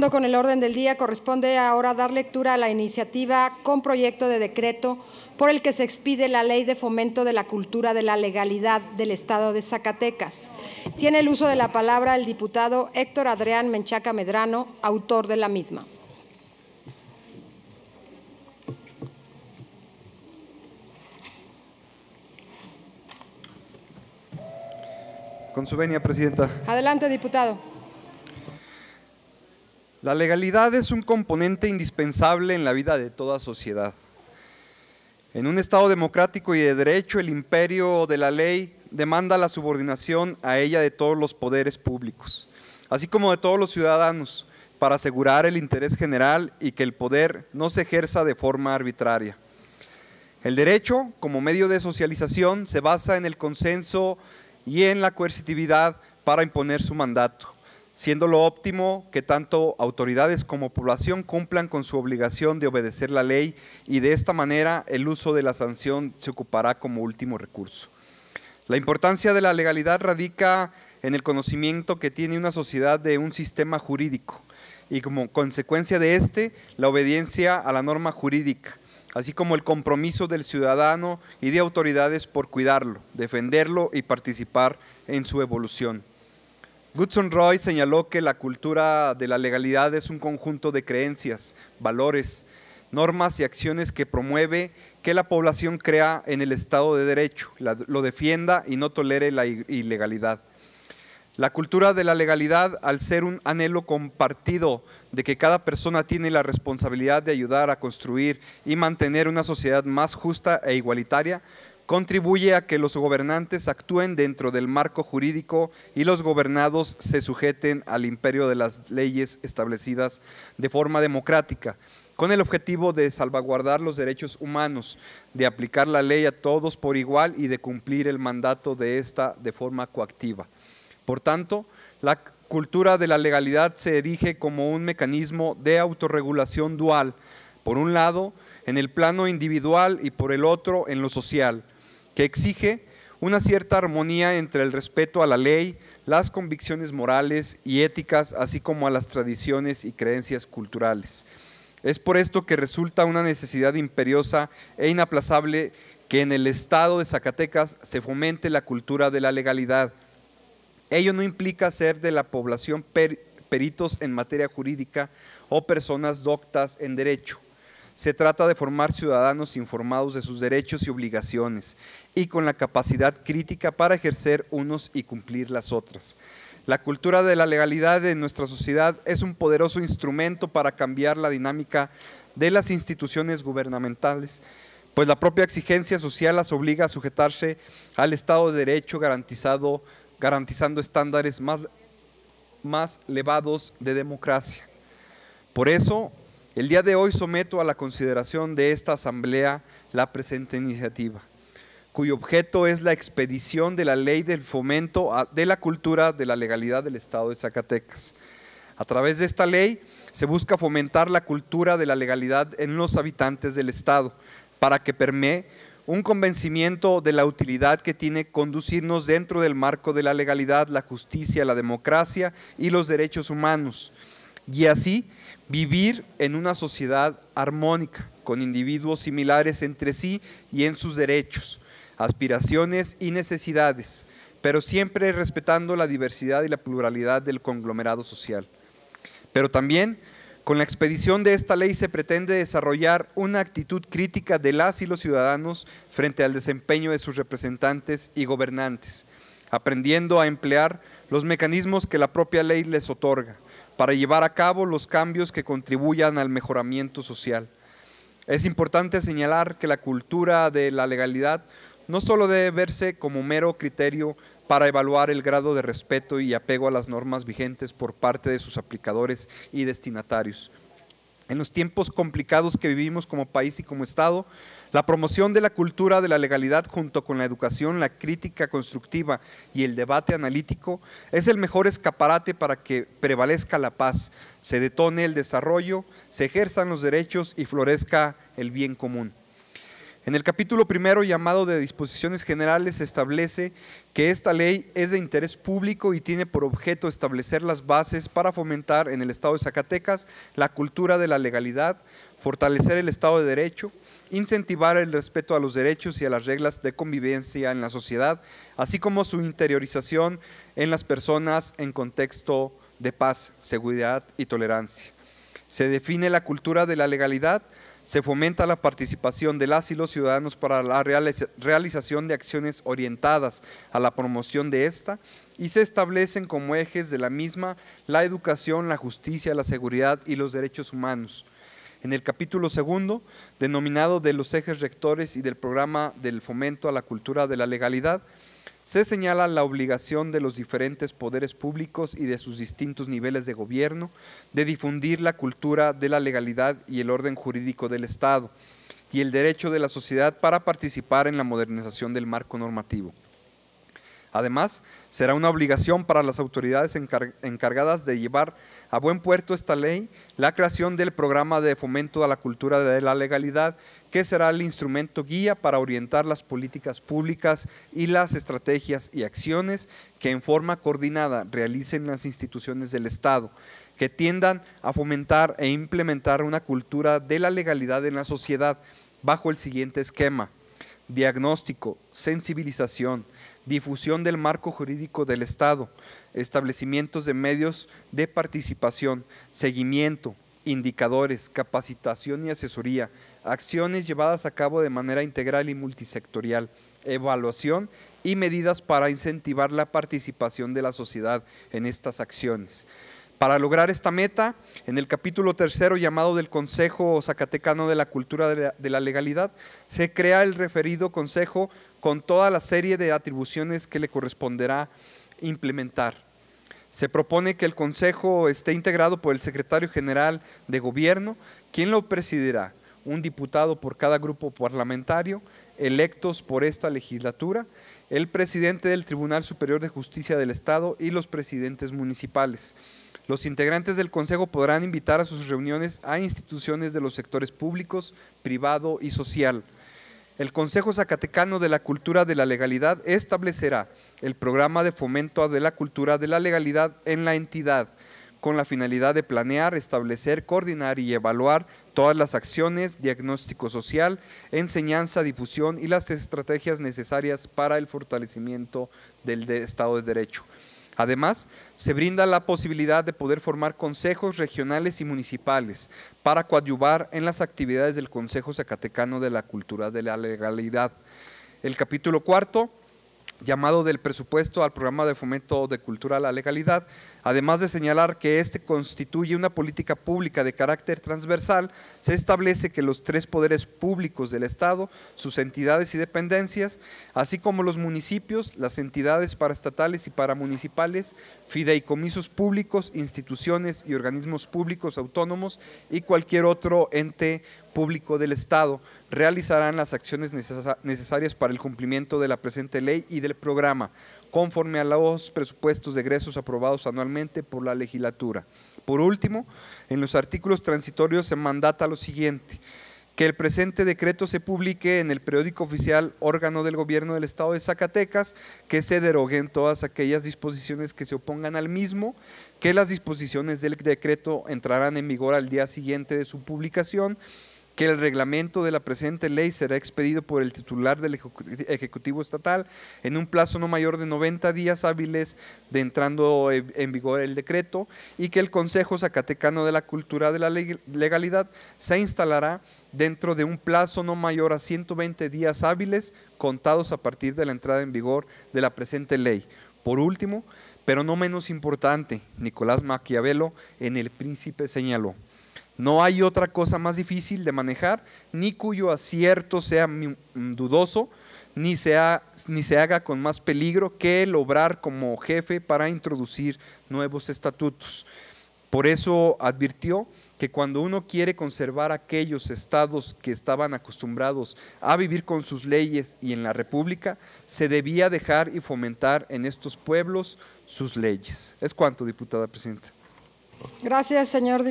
Con el orden del día, corresponde ahora dar lectura a la iniciativa con proyecto de decreto por el que se expide la Ley de Fomento de la Cultura de la Legalidad del Estado de Zacatecas. Tiene el uso de la palabra el diputado Héctor Adrián Menchaca Medrano, autor de la misma. Con su venia, Presidenta. Adelante, diputado. La legalidad es un componente indispensable en la vida de toda sociedad. En un Estado democrático y de derecho, el imperio de la ley demanda la subordinación a ella de todos los poderes públicos, así como de todos los ciudadanos, para asegurar el interés general y que el poder no se ejerza de forma arbitraria. El derecho, como medio de socialización, se basa en el consenso y en la coercitividad para imponer su mandato, siendo lo óptimo que tanto autoridades como población cumplan con su obligación de obedecer la ley, y de esta manera el uso de la sanción se ocupará como último recurso. La importancia de la legalidad radica en el conocimiento que tiene una sociedad de un sistema jurídico y, como consecuencia de este, la obediencia a la norma jurídica, así como el compromiso del ciudadano y de autoridades por cuidarlo, defenderlo y participar en su evolución. Hudson Roy señaló que la cultura de la legalidad es un conjunto de creencias, valores, normas y acciones que promueve que la población crea en el Estado de Derecho, lo defienda y no tolere la ilegalidad. La cultura de la legalidad, al ser un anhelo compartido de que cada persona tiene la responsabilidad de ayudar a construir y mantener una sociedad más justa e igualitaria, contribuye a que los gobernantes actúen dentro del marco jurídico y los gobernados se sujeten al imperio de las leyes establecidas de forma democrática, con el objetivo de salvaguardar los derechos humanos, de aplicar la ley a todos por igual y de cumplir el mandato de esta de forma coactiva. Por tanto, la cultura de la legalidad se erige como un mecanismo de autorregulación dual, por un lado en el plano individual y por el otro en lo social, que exige una cierta armonía entre el respeto a la ley, las convicciones morales y éticas, así como a las tradiciones y creencias culturales. Es por esto que resulta una necesidad imperiosa e inaplazable que en el Estado de Zacatecas se fomente la cultura de la legalidad. Ello no implica ser de la población peritos en materia jurídica o personas doctas en derecho. Se trata de formar ciudadanos informados de sus derechos y obligaciones y con la capacidad crítica para ejercer unos y cumplir las otras. La cultura de la legalidad en nuestra sociedad es un poderoso instrumento para cambiar la dinámica de las instituciones gubernamentales, pues la propia exigencia social las obliga a sujetarse al Estado de Derecho garantizando estándares más elevados de democracia. Por eso, el día de hoy someto a la consideración de esta Asamblea la presente iniciativa, cuyo objeto es la expedición de la Ley del Fomento de la Cultura de la Legalidad del Estado de Zacatecas. A través de esta ley se busca fomentar la cultura de la legalidad en los habitantes del Estado, para que permee un convencimiento de la utilidad que tiene conducirnos dentro del marco de la legalidad, la justicia, la democracia y los derechos humanos, y así vivir en una sociedad armónica, con individuos similares entre sí y en sus derechos, aspiraciones y necesidades, pero siempre respetando la diversidad y la pluralidad del conglomerado social. Pero también, con la expedición de esta ley se pretende desarrollar una actitud crítica de las y los ciudadanos frente al desempeño de sus representantes y gobernantes, aprendiendo a emplear los mecanismos que la propia ley les otorga, para llevar a cabo los cambios que contribuyan al mejoramiento social. Es importante señalar que la cultura de la legalidad no solo debe verse como mero criterio para evaluar el grado de respeto y apego a las normas vigentes por parte de sus aplicadores y destinatarios. En los tiempos complicados que vivimos como país y como Estado, la promoción de la cultura de la legalidad junto con la educación, la crítica constructiva y el debate analítico es el mejor escaparate para que prevalezca la paz, se detone el desarrollo, se ejerzan los derechos y florezca el bien común. En el capítulo primero, llamado de disposiciones generales, se establece que esta ley es de interés público y tiene por objeto establecer las bases para fomentar en el Estado de Zacatecas la cultura de la legalidad, fortalecer el Estado de Derecho, incentivar el respeto a los derechos y a las reglas de convivencia en la sociedad, así como su interiorización en las personas en contexto de paz, seguridad y tolerancia. Se define la cultura de la legalidad. Se fomenta la participación de las y los ciudadanos para la realización de acciones orientadas a la promoción de esta y se establecen como ejes de la misma la educación, la justicia, la seguridad y los derechos humanos. En el capítulo segundo, denominado de los ejes rectores y del programa del fomento a la cultura de la legalidad, se señala la obligación de los diferentes poderes públicos y de sus distintos niveles de gobierno de difundir la cultura de la legalidad y el orden jurídico del Estado y el derecho de la sociedad para participar en la modernización del marco normativo. Además, será una obligación para las autoridades encargadas de llevar a buen puerto esta ley, la creación del programa de fomento a la cultura de la legalidad, que será el instrumento guía para orientar las políticas públicas y las estrategias y acciones que en forma coordinada realicen las instituciones del Estado, que tiendan a fomentar e implementar una cultura de la legalidad en la sociedad bajo el siguiente esquema: diagnóstico, sensibilización, difusión del marco jurídico del Estado, establecimientos de medios de participación, seguimiento, indicadores, capacitación y asesoría, acciones llevadas a cabo de manera integral y multisectorial, evaluación y medidas para incentivar la participación de la sociedad en estas acciones. Para lograr esta meta, en el capítulo tercero, llamado del Consejo Zacatecano de la Cultura de la Legalidad, se crea el referido consejo con toda la serie de atribuciones que le corresponderá implementar. Se propone que el consejo esté integrado por el secretario general de gobierno, quien lo presidirá, un diputado por cada grupo parlamentario, electos por esta legislatura, el presidente del Tribunal Superior de Justicia del Estado y los presidentes municipales. Los integrantes del Consejo podrán invitar a sus reuniones a instituciones de los sectores públicos, privado y social. El Consejo Zacatecano de la Cultura de la Legalidad establecerá el programa de fomento de la cultura de la legalidad en la entidad, con la finalidad de planear, establecer, coordinar y evaluar todas las acciones, diagnóstico social, enseñanza, difusión y las estrategias necesarias para el fortalecimiento del Estado de Derecho. Además, se brinda la posibilidad de poder formar consejos regionales y municipales para coadyuvar en las actividades del Consejo Zacatecano de la Cultura de la Legalidad. El capítulo cuarto, llamado del presupuesto al programa de fomento de cultura a la legalidad, además de señalar que este constituye una política pública de carácter transversal, se establece que los tres poderes públicos del Estado, sus entidades y dependencias, así como los municipios, las entidades paraestatales y paramunicipales, fideicomisos públicos, instituciones y organismos públicos autónomos y cualquier otro ente público del Estado, realizarán las acciones necesarias para el cumplimiento de la presente ley y del programa, conforme a los presupuestos de egresos aprobados anualmente por la legislatura. Por último, en los artículos transitorios se mandata lo siguiente: que el presente decreto se publique en el periódico oficial, órgano del gobierno del Estado de Zacatecas, que se deroguen todas aquellas disposiciones que se opongan al mismo, que las disposiciones del decreto entrarán en vigor al día siguiente de su publicación, que el reglamento de la presente ley será expedido por el titular del Ejecutivo Estatal en un plazo no mayor de 90 días hábiles de entrando en vigor el decreto, y que el Consejo Zacatecano de la Cultura de la Legalidad se instalará dentro de un plazo no mayor a 120 días hábiles contados a partir de la entrada en vigor de la presente ley. Por último, pero no menos importante, Nicolás Maquiavelo en El Príncipe señaló: no hay otra cosa más difícil de manejar, ni cuyo acierto sea dudoso, ni se haga con más peligro que el obrar como jefe para introducir nuevos estatutos. Por eso advirtió que cuando uno quiere conservar aquellos estados que estaban acostumbrados a vivir con sus leyes y en la República, se debía dejar y fomentar en estos pueblos sus leyes. Es cuanto, diputada presidenta. Gracias, señor diputado.